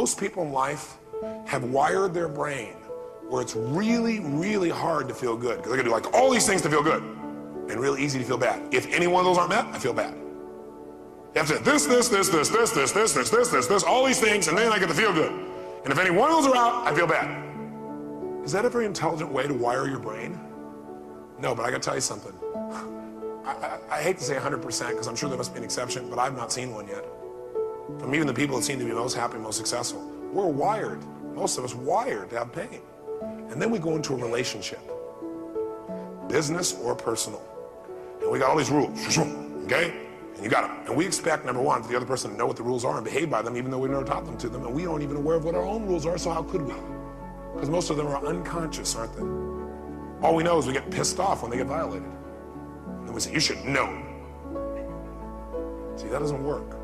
most people in life have wired their brain where it's really, really hard to feel good. Because they're gonna do like all these things to feel good and really easy to feel bad. If any one of those aren't met, I feel bad. You have to say this, all these things, and then I get to feel good. And if any one of those are out, I feel bad. Is that a very intelligent way to wire your brain? No, but I gotta tell you something. I hate to say 100% because I'm sure there must be an exception, but I've not seen one yet. From even the people that seem to be most happy, most successful. We're wired, most of us wired to have pain. And then we go into a relationship, business or personal. And we got all these rules, okay? And you got them. And we expect, number one, for the other person to know what the rules are and behave by them, even though we never taught them to them. And we aren't even aware of what our own rules are, so how could we? Because most of them are unconscious, aren't they? All we know is we get pissed off when they get violated. And we say, you should know. See, that doesn't work.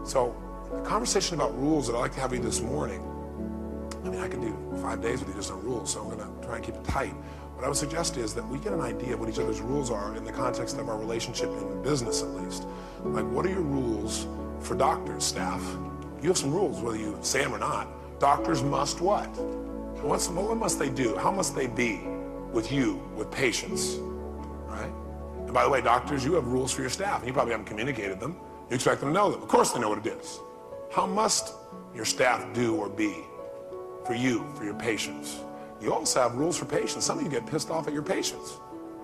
So the conversation about rules that I'd like to have with you this morning, I mean, I could do 5 days with you just on rules, so I'm gonna try and keep it tight. What I would suggest is that we get an idea of what each other's rules are in the context of our relationship in business, at least. Like, what are your rules for doctors, staff? You have some rules, whether you say them or not. Doctors must what? What must they do? How must they be with you, with patients, right? And by the way, doctors, you have rules for your staff, and you probably haven't communicated them. You expect them to know them. Of course they know what it is. How must your staff do or be for you, for your patients? You also have rules for patients. Some of you get pissed off at your patients.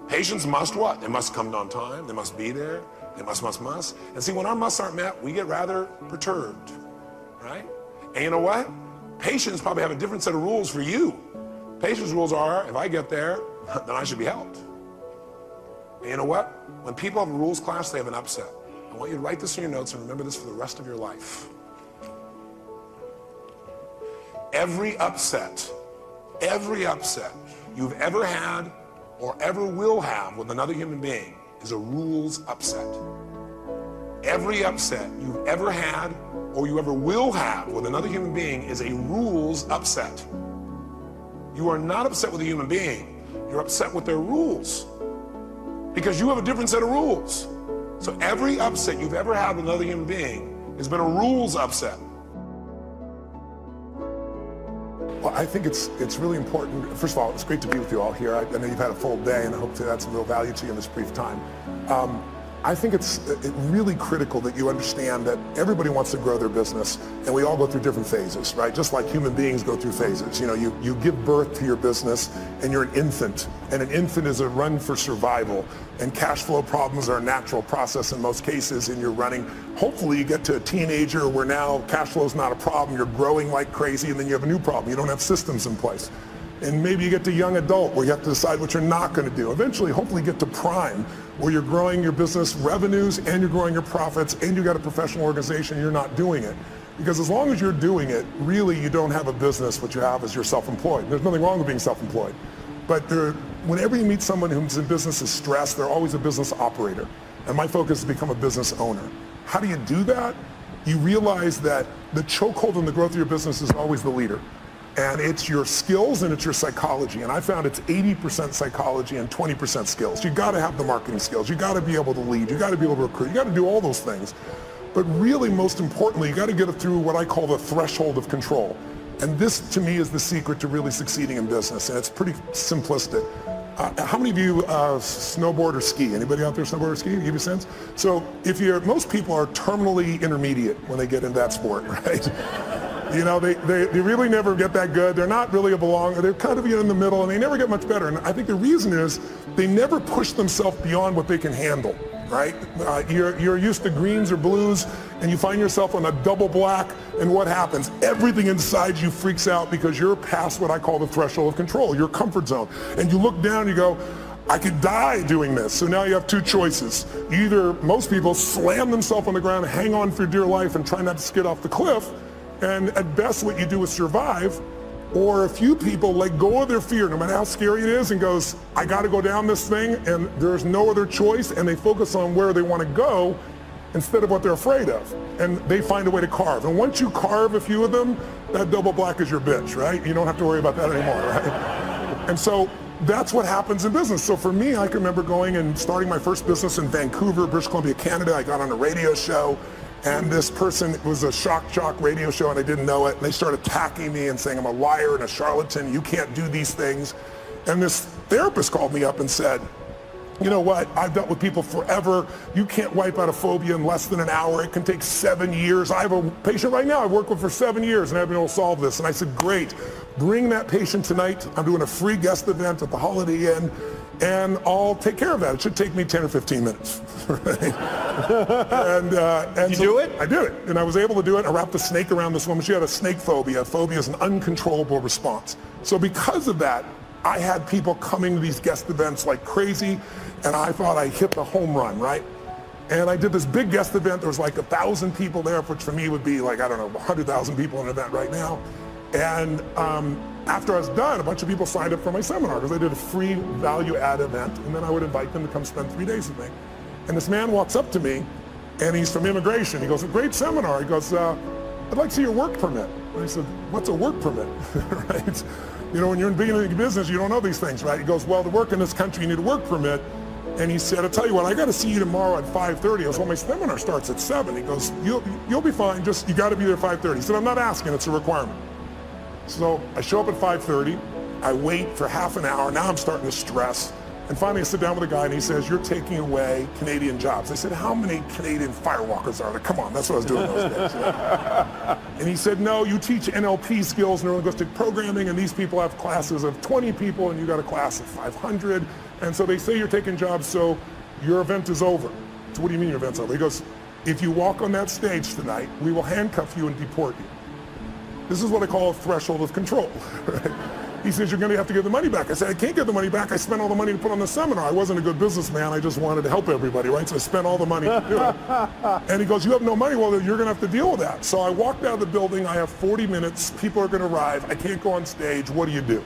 Patients must what? They must come on time. They must be there. They must. And see, when our musts aren't met, we get rather perturbed, right? And you know what? Patients probably have a different set of rules for you. Patients' rules are, if I get there, then I should be helped. And you know what? When people have a rules clash, they have an upset. I want you to write this in your notes and remember this for the rest of your life. Every upset you've ever had or ever will have with another human being is a rules upset. Every upset you've ever had or you ever will have with another human being is a rules upset. You are not upset with a human being. You're upset with their rules because you have a different set of rules. So every upset you've ever had with another human being has been a rules upset. Well, I think it's really important. First of all, it's great to be with you all here. I know you've had a full day, and I hope to add some real value to you in this brief time. I think it's really critical that you understand that everybody wants to grow their business, and we all go through different phases, right? Just like human beings go through phases. You know, you give birth to your business, and you're an infant, and an infant is a run for survival, and cash flow problems are a natural process in most cases, and you're running. Hopefully you get to a teenager where now cash flow is not a problem, you're growing like crazy, and then you have a new problem. You don't have systems in place. And maybe you get to young adult where you have to decide what you're not going to do. Eventually, hopefully you get to prime where you're growing your business revenues and you're growing your profits and you got a professional organization, you're not doing it. Because as long as you're doing it, really you don't have a business. What you have is you're self-employed. There's nothing wrong with being self-employed. But whenever you meet someone who's in business is stressed, they're always a business operator. And my focus is to become a business owner. How do you do that? You realize that the chokehold in the growth of your business is always the leader. And it's your skills and it's your psychology. And I found it's 80% psychology and 20% skills. You gotta have the marketing skills. You gotta be able to lead. You gotta be able to recruit. You gotta do all those things. But really, most importantly, you gotta get it through what I call the threshold of control. And this, to me, is the secret to really succeeding in business. And it's pretty simplistic. How many of you snowboard or ski? Anybody out there snowboard or ski? Give you a sense? So most people are terminally intermediate when they get into that sport, right? You know, they really never get that good. They're not really a belong. They're kind of in the middle, and they never get much better. And I think the reason is they never push themselves beyond what they can handle, right? You're used to greens or blues, and you find yourself on a double black, and what happens? Everything inside you freaks out because you're past what I call the threshold of control, your comfort zone. And you look down and you go, I could die doing this. So now you have two choices. Either most people slam themselves on the ground, hang on for dear life, and try not to skid off the cliff, and at best what you do is survive, or a few people let go of their fear, no matter how scary it is, and goes, I gotta go down this thing, and there's no other choice, and they focus on where they wanna go instead of what they're afraid of. And they find a way to carve. And once you carve a few of them, that double black is your bitch, right? You don't have to worry about that anymore, right? And so that's what happens in business. So for me, I can remember going and starting my first business in Vancouver, British Columbia, Canada. I got on a radio show. And this person, it was a shock jock radio show and I didn't know it. And they started attacking me and saying I'm a liar and a charlatan. You can't do these things. And this therapist called me up and said, you know what, I've dealt with people forever. You can't wipe out a phobia in less than an hour. It can take 7 years. I have a patient right now I've worked with for 7 years and I've been able to solve this. And I said, great, bring that patient tonight. I'm doing a free guest event at the Holiday Inn and I'll take care of that. It should take me 10 or 15 minutes. Right? and you so do it? I did it, and I was able to do it. I wrapped a snake around this woman. She had a snake phobia. A phobia is an uncontrollable response. So because of that, I had people coming to these guest events like crazy, and I thought I hit the home run, right? And I did this big guest event. There was like 1,000 people there, which for me would be like, I don't know, 100,000 people in an event right now. And after I was done, a bunch of people signed up for my seminar because I did a free value-add event, and then I would invite them to come spend 3 days with me. And this man walks up to me, and he's from immigration. He goes, a great seminar. He goes, I'd like to see your work permit. And I said, what's a work permit? Right? You know, when you're in beginning business, you don't know these things, right? He goes, well, to work in this country, you need a work permit. And he said, I'll tell you what, I got to see you tomorrow at 5:30. I goes, well, my seminar starts at 7. He goes, you'll be fine, just you got to be there at 5:30. He said, I'm not asking, it's a requirement. So I show up at 5:30. I wait for half an hour. Now I'm starting to stress. And finally I sit down with a guy and he says, you're taking away Canadian jobs. I said, how many Canadian firewalkers are there? Come on, that's what I was doing those days. Right? And he said, no, you teach NLP skills, neuro-linguistic programming, and these people have classes of 20 people and you got a class of 500. And so they say you're taking jobs, so your event is over. So what do you mean your event's over? He goes, if you walk on that stage tonight, we will handcuff you and deport you. This is what I call a threshold of control. Right? He says, you're going to have to give the money back. I said, I can't give the money back. I spent all the money to put on the seminar. I wasn't a good businessman. I just wanted to help everybody, right? So I spent all the money to do it. And he goes, you have no money? Well, you're going to have to deal with that. So I walked out of the building. I have 40 minutes. People are going to arrive. I can't go on stage. What do you do?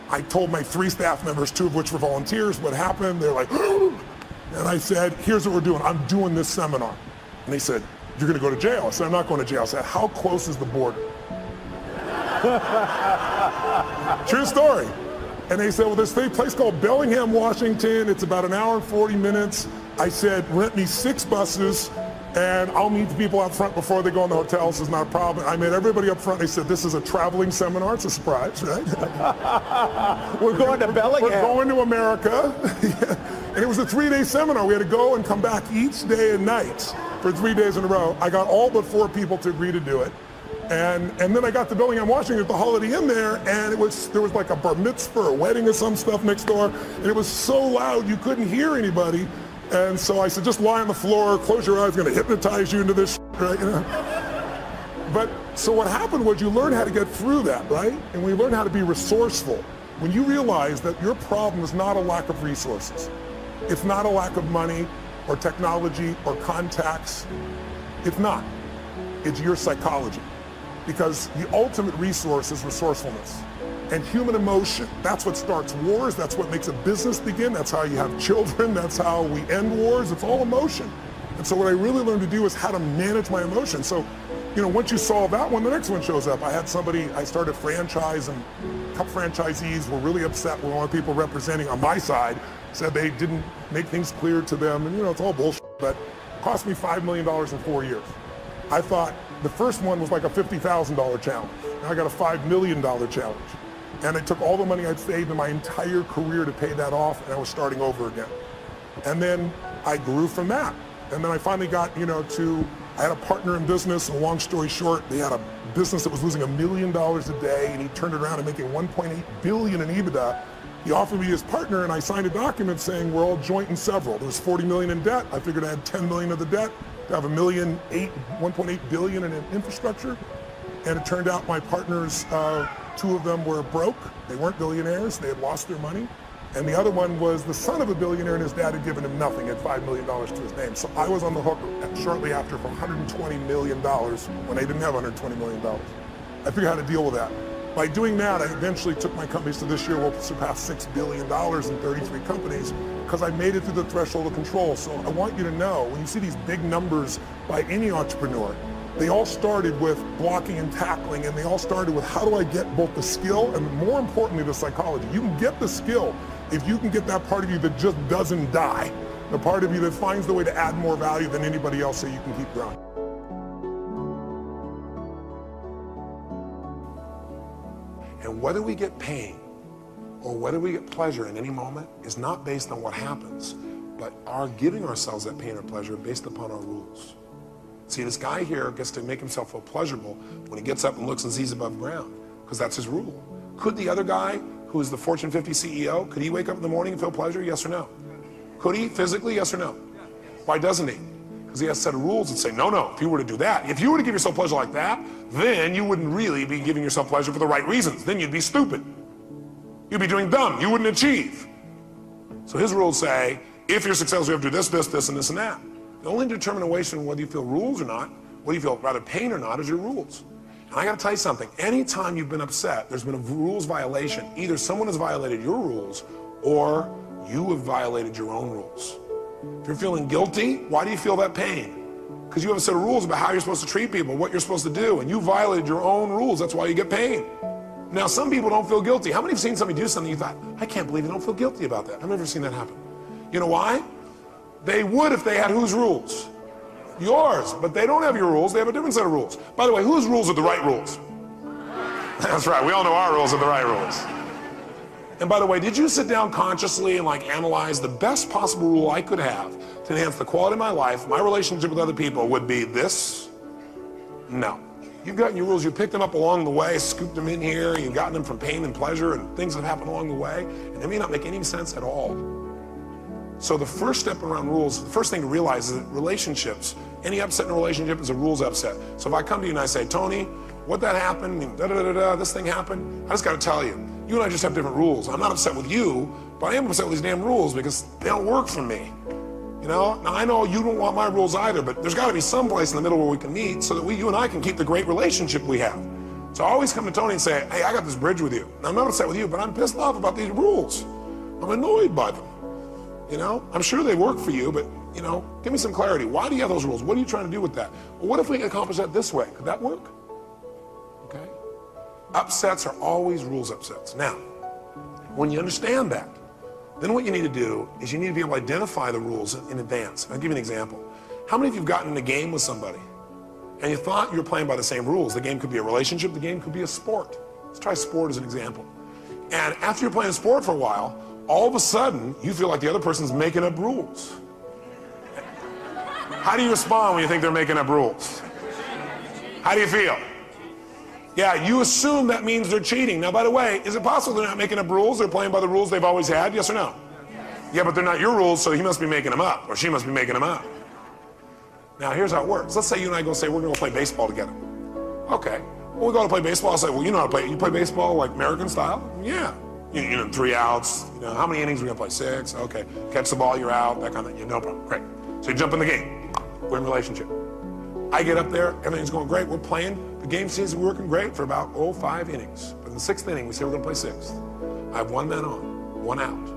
I told my 3 staff members, 2 of which were volunteers, what happened. They're like, and I said, here's what we're doing. I'm doing this seminar. And they said, you're going to go to jail. I said, I'm not going to jail. I said, how close is the border? True story. And they said, well, there's a place called Bellingham, Washington. It's about 1 hour and 40 minutes. I said, rent me 6 buses and I'll meet the people out front before they go in the hotels. It's not a problem. I met everybody up front. They said, this is a traveling seminar. It's a surprise, right? We're going to Bellingham. We're going to America. And it was a 3-day seminar. We had to go and come back each day and night for 3 days in a row. I got all but 4 people to agree to do it. And then I got to Bellingham, Washington at the Holiday Inn there, and there was like a bar mitzvah or a wedding or some stuff next door, and it was so loud you couldn't hear anybody. And so I said, just lie on the floor, close your eyes, I'm going to hypnotize you into this, right? You know? But so what happened was you learn how to get through that, right? And we learn how to be resourceful. When you realize that your problem is not a lack of resources, it's not a lack of money or technology or contacts, it's not. It's your psychology. Because the ultimate resource is resourcefulness. And human emotion, that's what starts wars, that's what makes a business begin, that's how you have children, that's how we end wars, it's all emotion. And so what I really learned to do is how to manage my emotions. So, you know, once you solve that one, the next one shows up. I had somebody, I started a franchise, and a couple franchisees were really upset with one of the people representing on my side, said they didn't make things clear to them, and you know, it's all bullshit, but it cost me $5 million in 4 years. I thought the first one was like a $50,000 challenge. Now I got a $5 million challenge. And it took all the money I'd saved in my entire career to pay that off, and I was starting over again. And then I grew from that. And then I finally got, you know, I had a partner in business, and long story short, they had a business that was losing $1 million a day, and he turned it around and making $1.8 billion in EBITDA. He offered me his partner, and I signed a document saying we're all joint and several. There was $40 million in debt. I figured I had $10 million of the debt to have $1.8 billion in infrastructure. And it turned out my partners, 2 of them were broke. They weren't billionaires. They had lost their money. And the other one was the son of a billionaire, and his dad had given him nothing, had $5 million to his name. So I was on the hook shortly after for $120 million when they didn't have $120 million. I figured out how to deal with that. By doing that, I eventually took my companies to this year will surpass $6 billion in 33 companies because I made it through the threshold of control. So I want you to know, when you see these big numbers by any entrepreneur, they all started with blocking and tackling, and they all started with how do I get both the skill and more importantly the psychology. You can get the skill if you can get that part of you that just doesn't die, the part of you that finds the way to add more value than anybody else so you can keep growing. whether we get pain or whether we get pleasure in any moment is not based on what happens, but our giving ourselves that pain or pleasure based upon our rules. See, this guy here gets to make himself feel pleasurable when he gets up and looks and sees above ground, because that's his rule. Could the other guy, who is the Fortune 50 CEO, could he wake up in the morning and feel pleasure? Yes or no? Could he physically? Yes or no? Why doesn't he? Because he has a set of rules that say, no, no, if you were to do that, if you were to give yourself pleasure like that, then you wouldn't really be giving yourself pleasure for the right reasons. Then you'd be stupid. You'd be doing dumb. You wouldn't achieve. So his rules say, if you're successful, you have to do this, this, this, and this, and that. The only determination whether you feel rules or not, whether you feel rather pain or not, is your rules. And I got to tell you something. Anytime you've been upset, there's been a rules violation. Either someone has violated your rules or you have violated your own rules. If you're feeling guilty, why do you feel that pain? Because you have a set of rules about how you're supposed to treat people, what you're supposed to do, and you violated your own rules. That's why you get pain. Now, some people don't feel guilty. How many have seen somebody do something you thought, I can't believe you don't feel guilty about that? I've never seen that happen. You know why? They would if they had whose rules? Yours. But they don't have your rules. They have a different set of rules. By the way, whose rules are the right rules? That's right. We all know our rules are the right rules. And by the way, did you sit down consciously and analyze the best possible rule I could have to enhance the quality of my life, my relationship with other people would be this? No. You've gotten your rules, you picked them up along the way, scooped them in here, you've gotten them from pain and pleasure and things that happen along the way, and they may not make any sense at all. So the first step around rules, the first thing to realize is that relationships, any upset in a relationship is a rules upset. So if I come to you and I say, Tony, what that happened, this thing happened, I just got to tell you, you and I just have different rules. I'm not upset with you, but I am upset with these damn rules because they don't work for me. You know, now I know you don't want my rules either, but there's got to be some place in the middle where we can meet so that you and I can keep the great relationship we have. So I always come to Tony and say, hey, I got this bridge with you. Now, I'm not upset with you, but I'm pissed off about these rules. I'm annoyed by them. You know, I'm sure they work for you, but, you know, give me some clarity. Why do you have those rules? What are you trying to do with that? Well, what if we can accomplish that this way? Could that work? Okay. Upsets are always rules upsets. Now, when you understand that, then what you need to do is you need to be able to identify the rules in advance. I'll give you an example. How many of you have gotten in a game with somebody and you thought you were playing by the same rules? The game could be a relationship, the game could be a sport. Let's try sport as an example. And after you're playing sport for a while, all of a sudden, you feel like the other person's making up rules. How do you respond when you think they're making up rules? How do you feel? Yeah, you assume that means they're cheating. Now, by the way, is it possible they're not making up rules? They're playing by the rules they've always had? Yes or no? Yeah, but they're not your rules, so he must be making them up, or she must be making them up. Now, here's how it works. Let's say you and I go say, we're going to play baseball together. Okay. Well, we go to play baseball. I'll say, well, you know how to play. You play baseball like American style? Yeah. You know, 3 outs. You know, how many innings? We're going to play 6. Okay. Catch the ball, you're out. That kind of thing. Yeah, no problem. Great. So you jump in the game. We're in relationship. I get up there. Everything's going great. We're playing. The game seems to be working great for about, 5 innings. But in the 6th inning, we say we're going to play 6th. I have 1 man on, 1 out.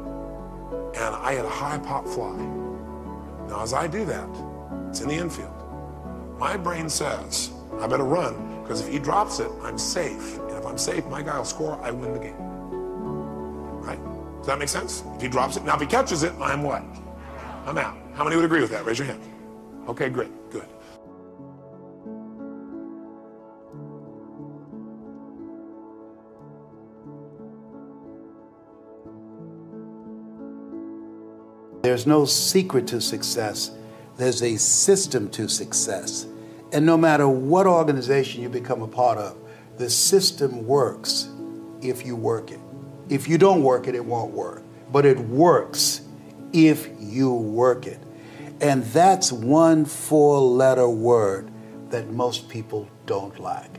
And I had a high pop fly. Now, as I do that, it's in the infield. My brain says, I better run, because if he drops it, I'm safe. And if I'm safe, my guy will score, I win the game. Right? Does that make sense? If he drops it, now if he catches it, I'm what? I'm out. How many would agree with that? Raise your hand. Okay, great, good. There's no secret to success. There's a system to success. And no matter what organization you become a part of, the system works if you work it. If you don't work it, it won't work. But it works if you work it. And that's one 4-letter word that most people don't like.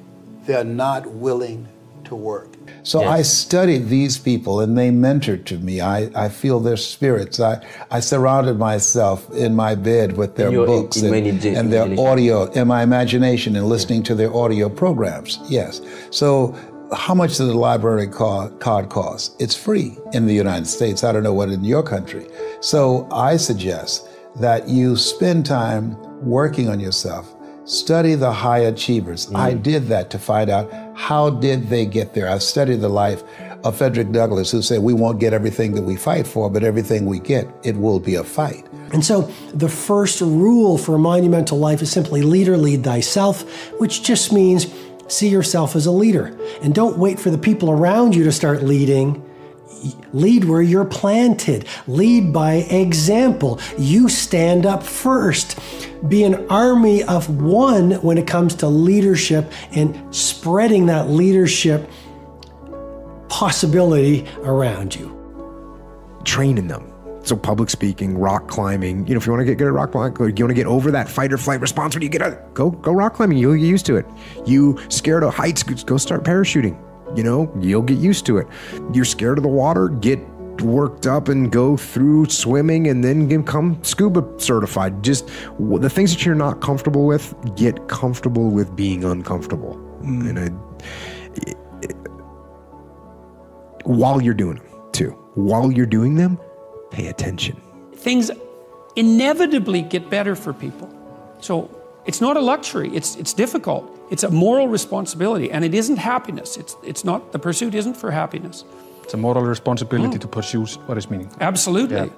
They're not willing to work. So yes. I studied these people and they mentored to me. I feel their spirits. I surrounded myself in my bed with their books and their audio, in my imagination, and listening to their audio programs. Yes. So how much does the library card cost? It's free in the United States. I don't know what in your country. So I suggest that you spend time working on yourself. Study the high achievers. I did that to find out how did they get there. I've studied the life of Frederick Douglass, who said we won't get everything that we fight for, but everything we get, it will be a fight. And so the first rule for a monumental life is simply lead or lead thyself, which just means see yourself as a leader. And don't wait for the people around you to start leading. Lead where you're planted. Lead by example. You stand up first. Be an army of one when it comes to leadership and spreading that leadership possibility around you. Training them. So public speaking, rock climbing, if you want to get good at rock climbing, you want to get over that fight or flight response when you get out, go rock climbing, you'll get used to it. You scared of heights, go start parachuting, you'll get used to it. You're scared of the water, get worked up and go through swimming and then become scuba certified. Just the things that you're not comfortable with, get comfortable with being uncomfortable. And while you're doing them too, while you're doing them, pay attention. Things inevitably get better for people. So it's not a luxury, it's difficult. It's a moral responsibility, and it isn't happiness. It's not, the pursuit isn't for happiness. It's a moral responsibility to pursue what is meaningful. Absolutely. Yeah.